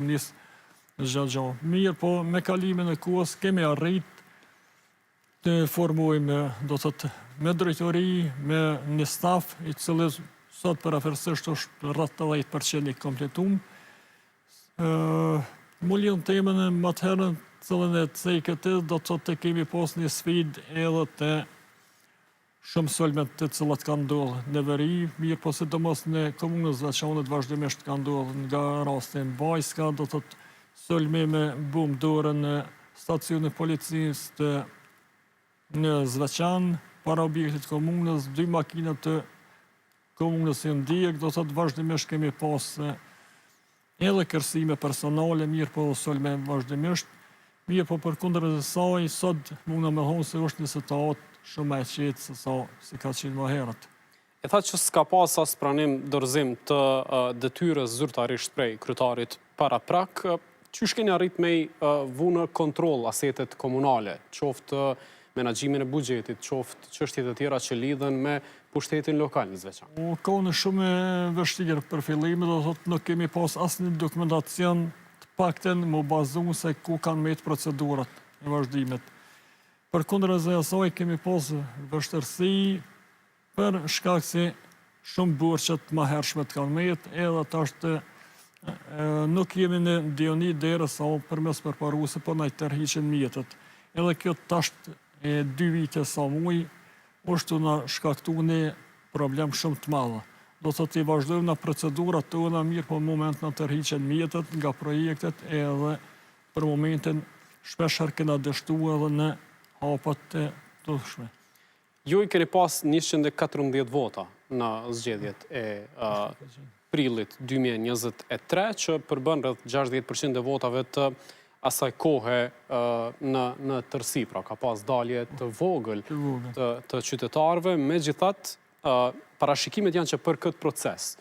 Nis gjatë. Mirë, po me kalimin e kohës kemi arrit të formojmë, do të thotë, me drejtori, me një staf, i cili sot përafërsisht është rreth 80% i kompletuar. Mullion temën e më të herën, cilën e cekët do të thotë kemi pas një sfidë edhe të shumë sulmet të cilat kanë ndodhur në veri, mirë po sidomos në komunën Zveçanit vazhdimisht kanë ndodhur nga rasti në Bajska, do të thotë sulme me bum dorën në stacionin e policisë në Zveçan, para objektit komunës, 2 makina të komunës janë ndjek, do të thotë vazhdimisht kemi pas edhe kërcime personale, mirë po sulme vazhdimisht, mirë po përkundër saj, sot mundem me thonë se është një situatë shumë e qetë se sa si ka qenë më herët. E tha që s'ka pas as pranim dorëzim të detyrës zyrtarisht prej kryetarit para prak, qysh keni arrit me vunë kontroll asetet komunale, qoftë menaxhimin e buxhetit, qoftë çështjet e tjera që lidhen me pushtetin lokal në Zveçan? Ka në shumë e vështirë për fillimin, do thotë nuk kemi pas asnjë dokumentacion të paktën më bazuar se ku kanë mbet procedurat e vazhdimit. Përkundër asaj kemi pas vështirësi për shkak se shumë burqet më hershme të kanë mbet, edhe tash nuk jemi në dioni derisa përmes përparuese po na tërhiqen mjetet. Edhe kjo tash 2 vite sa muj është na shkaktuar një problem shumë të madh. Do thotë i vazhdojmë në procedurat tona mirë, po në moment na tërhiqen mjetet nga projektet edhe për momentin shpeshherë kena dështuar edhe në hapat të ndryshme. Ju i keni pas 114 vota në zgjedhjet e prillit 2023, që përbën rreth 60% e votave të asaj kohe në tërësi, pra ka pas dalje të vogël të qytetarëve, megjithatë parashikimet janë që për këtë proces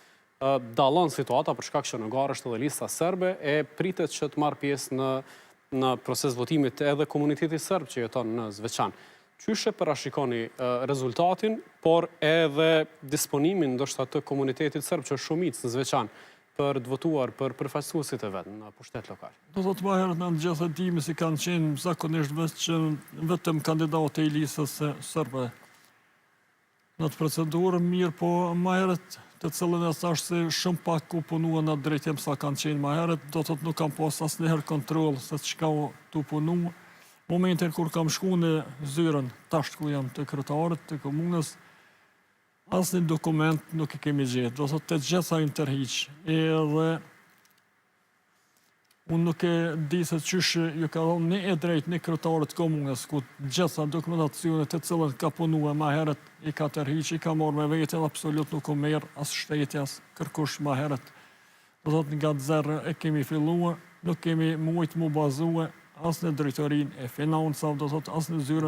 dallon situata për shkak që në garë është edhe lista serbe e pritet që të marrë pjesë në proces votimit edhe komuniteti serb që jeton në Zveçan. Qysh e parashikoni rezultatin, por edhe disponimin ndoshta të komunitetit serb që është shumicë në Zveçan për të votuar për përfaqësuesit e vetë në pushtet lokal? Do thotë më herët në gjithë dimi si kanë qenë zakonisht vetëm kandidatë i listës serbe në të procedurë, mirë po më herët të cilën e thash se shumë pak ku punuan në drejtim sa kanë qenë më herët, do thotë nuk kam pas asnjëherë kontroll se çka tu punu. Momentin kur kam shku në Zyrën, tash ku jam të kryetarit të komunës, asnjë dokument nuk i kemi gjetë, do thotë të gjitha janë tërhiq. Edhe unë nuk e di se qysh ju ka dhënë një e drejtë një kryetarit të komunës, ku gjitha dokumentacionet të cilën ka punuar më herët i ka tërhiq, i ka marrë me vete, absolut nuk u merr as shteti as kërkush më herët. Do thotë nga zero e kemi filluar, nuk kemi mujt mu bazuar as në drejtorinë e financave, do thotë as në Zyrën